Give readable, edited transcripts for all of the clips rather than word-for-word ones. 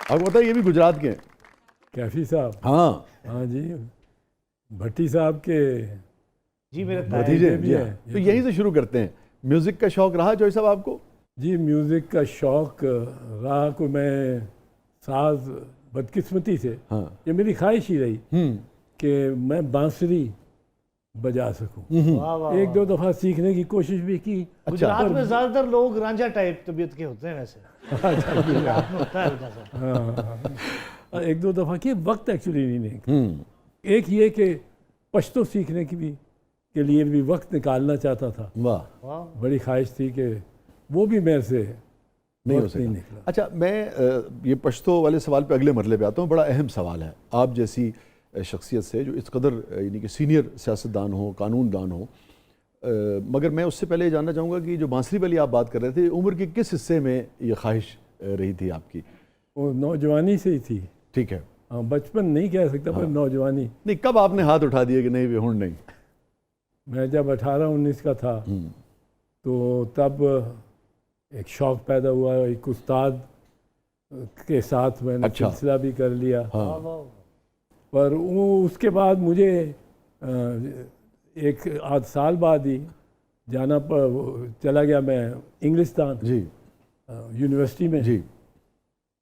आपको पता है ये भी गुजरात के हैं। कैफी साहब, हाँ हाँ जी, भट्टी साहब के जी मेरे भतीजे भी जी हाँ। हैं। तो यहीं से शुरू करते हैं। म्यूजिक का शौक रहा चौधरी साहब आपको? जी म्यूज़िक का शौक़ रहा को मैं साज बदकिस्मती से, हाँ ये मेरी ख्वाहिश ही रही कि मैं बांसुरी बजा सकूं। वाह वाह एक दो दफ़ा सीखने की कोशिश भी की। गुजरात में ज्यादातर लोग रांझा टाइप तबीयत के होते हैं वैसे। गुजरात में होता है उनका सा। हाँ, एक दो दफ़ा की वक्त एक्चुअली नहीं निकला। एक ये कि पश्तो सीखने की भी के लिए भी वक्त निकालना चाहता था। वाह, वाह बड़ी ख्वाहिश थी कि वो भी मेरे से नहीं हो वक्त नहीं सका। निकला। अच्छा, मैं ये पश्तो वाले सवाल पे अगले मरले पे आता हूँ। बड़ा अहम सवाल है आप जैसी शख्सियत से जो इस कदर यानी कि सीनियर सियासतदान हो, कानूनदान हो, मगर मैं उससे पहले ये जानना चाहूँगा कि जो बांसुरी वाली आप बात कर रहे थे, उम्र के किस हिस्से में ये ख्वाहिश रही थी आपकी? वो नौजवानी से ही थी। ठीक है। हाँ, बचपन नहीं कह सकता पर नौजवानी। नहीं, कब आपने हाथ उठा दिया कि नहीं हुण नहीं? मैं जब 18-19 का था तो तब एक शौक़ पैदा हुआ। एक उस्ताद के साथ मैंने अच्छा। सिलसिला भी कर लिया। वाह वाह पर वो उसके बाद मुझे एक आध साल बाद ही जाना चला गया मैं इंग्लिस्तान जी यूनिवर्सिटी में। जी।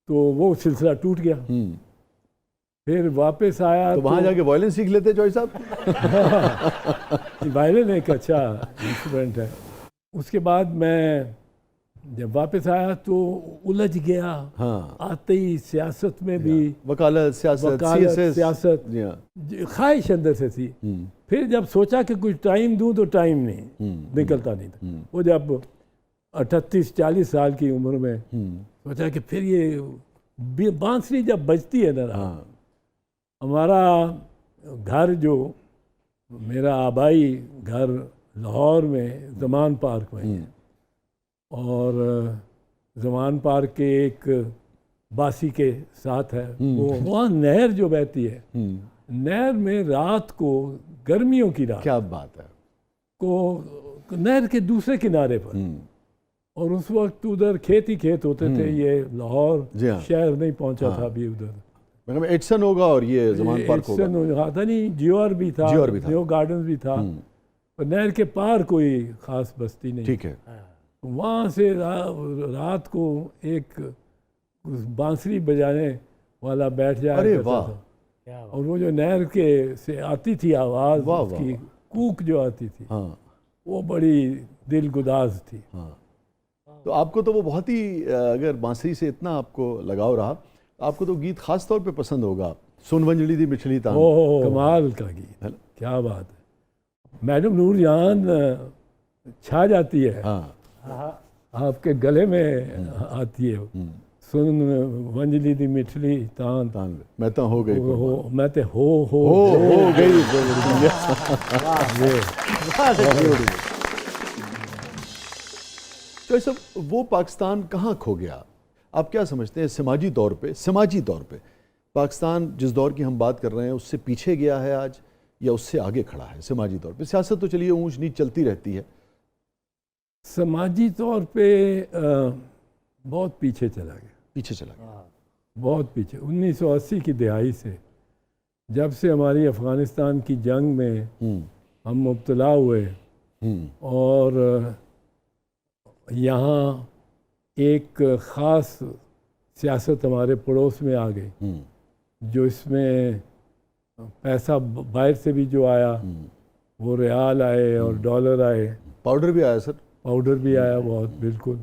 तो वो सिलसिला टूट गया। फिर वापस आया तो वहाँ जाके वायलिन सीख लेते चौधरी साहब? वायलिन एक अच्छा इंस्ट्रूमेंट है। उसके बाद मैं जब वापस आया तो उलझ गया। हाँ, आते ही सियासत में भी, वकालत, सियासत, वकालत, CSS, सियासत, जी हाँ। ख्वाहिश अंदर से थी। फिर जब सोचा कि कुछ टाइम दूं तो टाइम नहीं निकलता नहीं था। वो जब 38-40 साल की उम्र में सोचा कि फिर ये बांसुरी जब बजती है ना, हाँ हमारा घर जो मेरा आबाई घर लाहौर में ज़मान पार्क में है, और ज़मान पार्क के एक बासी के साथ है वो, वहाँ नहर जो बहती है, नहर में रात को गर्मियों की रात क्या बात है। को नहर के दूसरे किनारे पर, और उस वक्त उधर खेत ही खेत होते थे। ये लाहौर जी हाँ। शहर नहीं पहुंचा था अभी उधर। मैं एडसन होगा और ये ज़मान पार्क होगा। एडसन था नहीं, जियोर भी था, जियोर भी था। न्यू गार्डन्स भी था। पर नहर के पार कोई खास बस्ती नहीं। ठीक है। वहाँ से रात को एक बांसुरी बजाने वाला बैठ जाया अरे करता वाह। था। क्या बात। और वो जो नहर के से आती थी आवाज़, वाह, उसकी वाह। कूक जो आती थी, हाँ वो बड़ी दिल गुदाज थी। हाँ। तो आपको तो वो बहुत ही अगर बांसुरी से इतना आपको लगाव रहा, आपको तो गीत खास तौर पे पसंद होगा, सुन वंजड़ी दी मिछली तान। ओह, कमाल का गीत, है ना? क्या बात है। मैडम नूरजहान छा जाती है, हाँ आपके गले में आती है। सुन वंजली दी मिठली तान, तान मैं तो हो गई हो मैं ते हो गई। तो सब वो पाकिस्तान कहाँ खो गया? आप क्या समझते हैं समाजी तौर पे पाकिस्तान जिस दौर की हम बात कर रहे हैं उससे पीछे गया है आज, या उससे आगे खड़ा है समाजी तौर पे? सियासत तो चलिए ऊंच नीच चलती रहती है। समाजी तौर पे बहुत पीछे चला गया, पीछे चला गया। बहुत पीछे। 1980 की दिहाई से, जब से हमारी अफ़गानिस्तान की जंग में हम मुब्तला हुए और यहाँ एक ख़ास सियासत हमारे पड़ोस में आ गई, जो इसमें पैसा बाहर से भी जो आया, वो रियाल आए और डॉलर आए, पाउडर भी आया सर। पाउडर भी आया बहुत, बिल्कुल।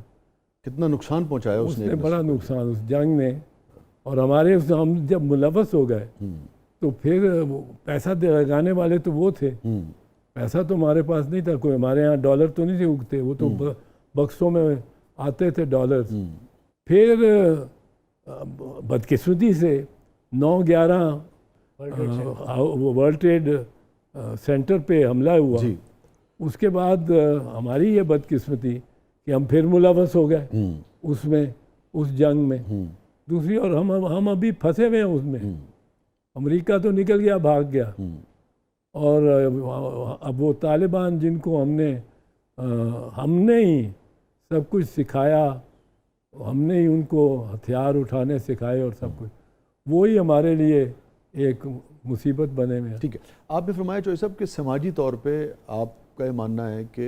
कितना नुकसान पहुंचाया उसने बड़ा नुकसान उस जंग ने। और हमारे हम जब मुलव्वस हो गए तो फिर पैसा लगाने वाले तो वो थे, पैसा तो हमारे पास नहीं था कोई। हमारे यहाँ डॉलर तो नहीं थे उगते, वो तो बक्सों में आते थे डॉलर। फिर बदकिस्मती से 9/11 वर्ल्ड ट्रेड सेंटर पे हमला हुआ। उसके बाद हमारी ये बदकिस्मती कि हम फिर मुलव्वस हो गए उसमें, उस जंग में। दूसरी और हम अभी फंसे हुए हैं उसमें। अमेरिका तो निकल गया, भाग गया। और अब वो तालिबान जिनको हमने ही सब कुछ सिखाया हमने ही उनको हथियार उठाने सिखाए और सब कुछ, वो ही हमारे लिए एक मुसीबत बने हुए हैं। ठीक है, आपने फरमाया चौधरी साहब कि समाजी तौर पे आपका ये मानना है कि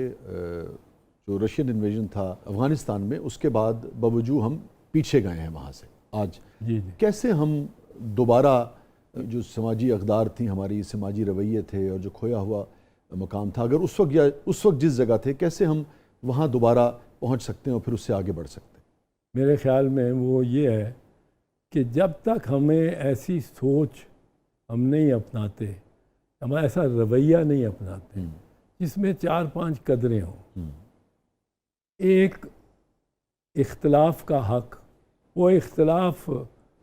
जो रशियन इन्वेजन था अफ़गानिस्तान में, उसके बाद बावजूद हम पीछे गए हैं वहाँ से। आज जी जी। कैसे हम दोबारा जो समाजी अक़दार थी हमारी, समाजी रवैये थे और जो खोया हुआ मकाम था, अगर उस वक्त या उस वक्त जिस जगह थे, कैसे हम वहाँ दोबारा पहुँच सकते हैं और फिर उससे आगे बढ़ सकते हैं? मेरे ख्याल में वो ये है कि जब तक हमें ऐसी सोच हम नहीं अपनाते, हम ऐसा रवैया नहीं अपनाते जिसमें 4-5 कदरें हों। एक इख्तलाफ का हक, वो इख्तलाफ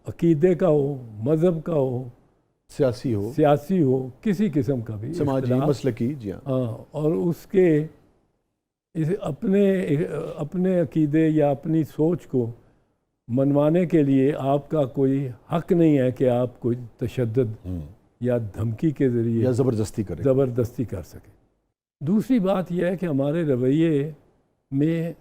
अकीदे का हो, मज़हब का हो, सियासी हो, किसी किस्म का भी समाजी मसलकी, जी हाँ, और उसके इस अपने अकीदे या अपनी सोच को मनवाने के लिए आपका कोई हक नहीं है कि आप कोई तशद्दुद या धमकी के ज़रिए या ज़बरदस्ती कर सके। दूसरी बात यह है कि हमारे रवैये में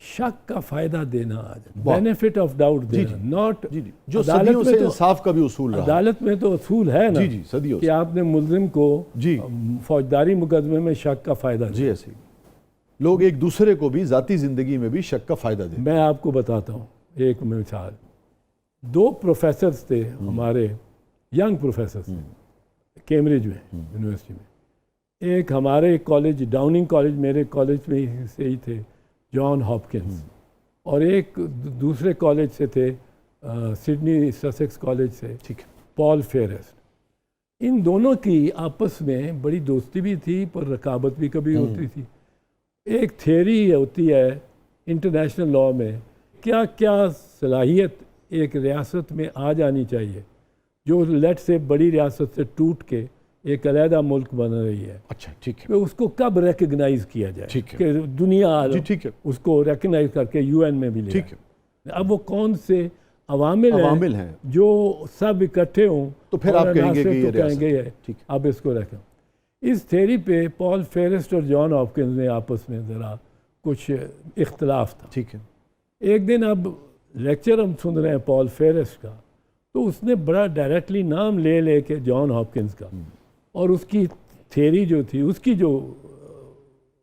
शक का फ़ायदा देना, बेनिफिट ऑफ डाउट देना, नॉट जो सदियों से इंसाफ का भी उसूल रहा। अदालत में तो उसूल है ना जी सदियों कि आपने मुल्ज़िम को फौजदारी मुकदमे में शक का फ़ायदा जी, ऐसे लोग एक दूसरे को भी ज़ाती ज़िंदगी में भी शक का फ़ायदा दें। मैं आपको बताता हूँ एक मिसाल। 2 प्रोफेसर्स थे हमारे, यंग प्रोफेसर्स थे कैम्ब्रिज में, यूनिवर्सिटी में। एक हमारे कॉलेज, डाउनिंग कॉलेज, मेरे कॉलेज में से ही थे, जॉन हॉपकिंस, और एक दूसरे कॉलेज से थे, सिडनी ससेक्स कॉलेज से, ठीक है, पॉल फेरेस्ट। इन दोनों की आपस में बड़ी दोस्ती भी थी, पर रकाबत भी कभी होती थी। एक थ्योरी होती है इंटरनेशनल लॉ में, क्या क्या सलाहियत एक रियासत में आ जानी चाहिए जो लेट से बड़ी रियासत से टूट के एक अलहदा मुल्क बन रही है। अच्छा, ठीक है, तो उसको कब रिकग्नाइज किया जाए, ठीक है, कि दुनिया जी, ठीक है, उसको रिकग्नाइज करके यूएन में भी ले, ठीक है। अब वो कौन से अवामिल हैं जो सब इकट्ठे हों, तो फिर आप कहेंगे कि ये कहेंगे ठीक, अब इसको रखें। इस थ्योरी पे पॉल फेरेस्ट और जॉन हॉपकिंस ने आपस में ज़रा कुछ इख्तलाफ था। ठीक है। एक दिन अब लेक्चर हम सुन रहे हैं पॉल फेरेस्ट का, तो उसने बड़ा डायरेक्टली नाम ले के जॉन हॉपकिंस का, और उसकी थ्योरी जो थी, उसकी जो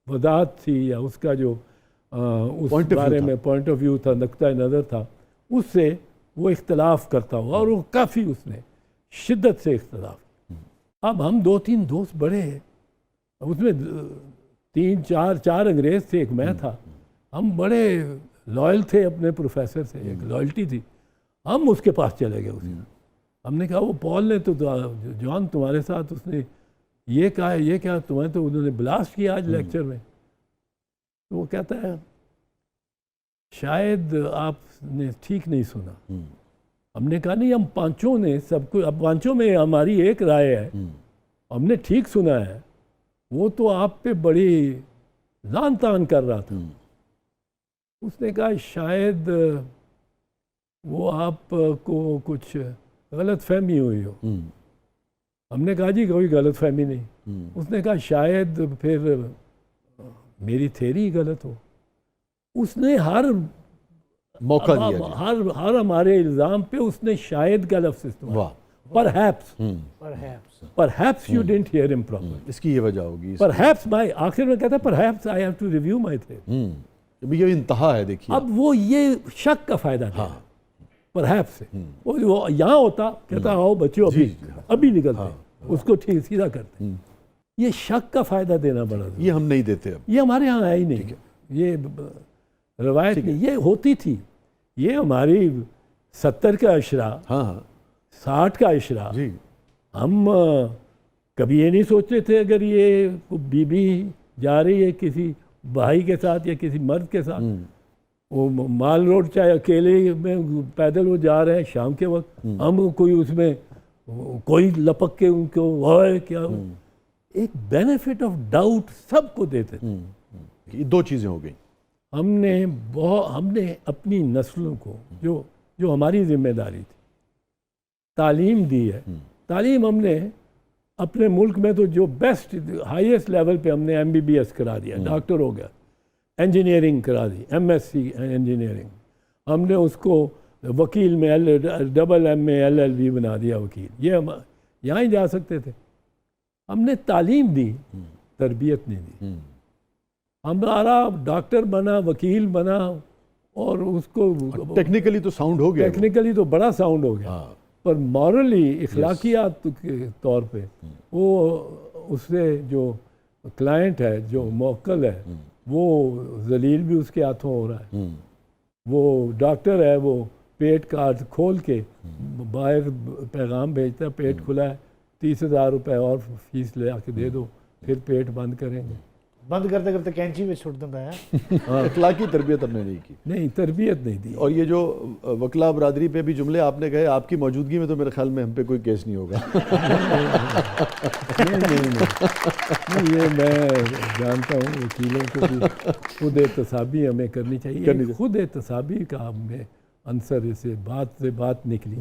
वदात थी या उसका जो उस बारे में पॉइंट ऑफ व्यू था, नुक्ता नज़र था, उससे वो इख्तलाफ करता हुआ, और वो काफ़ी उसने शिद्दत से इख्तलाफ। अब हम 2-3 दोस्त बड़े हैं, उसमें 3-4 अंग्रेज़ थे, एक मैं था। हम बड़े लॉयल थे अपने प्रोफेसर से, एक लॉयल्टी थी। हम उसके पास चले गए उसने, हमने कहा वो पॉल ने तो जॉन तुम्हारे साथ उसने ये कहा है, ये क्या तुम्हें तो उन्होंने ब्लास्ट किया आज लेक्चर में। तो वो कहता है शायद आपने ठीक नहीं सुना। हमने कहा नहीं, हम पांचों ने सब कुछ, अब पांचों में हमारी एक राय है, हमने ठीक सुना है। वो तो आप पे बड़ी लान तान कर रहा था। उसने कहा शायद वो आपको कुछ गलत फहमी हुई हो। हमने कहा जी कोई गलत फहमी नहीं। उसने कहा शायद फिर मेरी थ्योरी गलत हो। उसने हर मौका दिया, हर हमारे इल्ज़ाम पे उसने शायद का लफ्ज़ इस्तेमाल, perhaps you didn't hear him properly. इसकी ये वजह होगी, परहैप्स भाई आखिर में कहता है perhaps I have to review my theory. ये इंतहा है, देखिए। अब वो ये शक का फ़ायदा था, परहैप्स से। वो यहाँ होता, कहता आओ बच्चों अभी निकलते, उसको ठीक सीधा करते। ये शक का फ़ायदा देना बड़ा, ये हम नहीं देते अब, ये हमारे यहाँ है ही नहीं, ये रवायत नहीं, ये होती थी। ये हमारी 70 का अशरा, 60 का अशरा, हम कभी ये नहीं सोचते थे अगर ये बीबी जा रही है किसी भाई के साथ या किसी मर्द के साथ, वो माल रोड चाहे अकेले में पैदल वो जा रहे हैं शाम के वक्त, हम कोई उसमें कोई लपक के उनको है क्या, एक बेनिफिट ऑफ डाउट सबको देते थे। ये दो चीज़ें हो गई। हमने अपनी नस्लों को जो हमारी जिम्मेदारी थी, तालीम दी है। तालीम हमने अपने मुल्क में तो जो बेस्ट हाईएस्ट लेवल पे हमने MBBS करा दिया, डॉक्टर हो गया, इंजीनियरिंग करा दी, MSc इंजीनियरिंग। हमने उसको वकील में डबल एम में LLB बना दिया वकील। ये हम यहाँ ही जा सकते थे। हमने तालीम दी, तरबियत नहीं दी। हमारा डॉक्टर बना, वकील बना, और उसको टेक्निकली तो साउंड हो गया, टेक्निकली तो बड़ा साउंड हो गया, हाँ। पर मॉरली इखलाकियात के तौर पे वो उससे जो क्लाइंट है, जो मौक्कल है, वो जलील भी उसके हाथों हो रहा है। वो डॉक्टर है, वो पेट काट खोल के बाहर पैगाम भेजता है, पेट खुला है, 30,000 रुपये और फीस ले आके दे दो, फिर पेट बंद करेंगे। बंद करते करते कैंची में छुट देता है। हाँ, अखलाकी तरबियत हमने नहीं की, नहीं, तरबियत नहीं दी। और ये जो वकला बरादरी पे भी जुमले आपने कहे, आपकी मौजूदगी में तो मेरे ख्याल में हम पे कोई केस नहीं होगा। नहीं, ये मैं जानता हूँ वकीलों को भी खुद एहतसाबी हमें करनी चाहिए। खुद एहतसाबी का हमें अंसर इसे बात से बात निकली।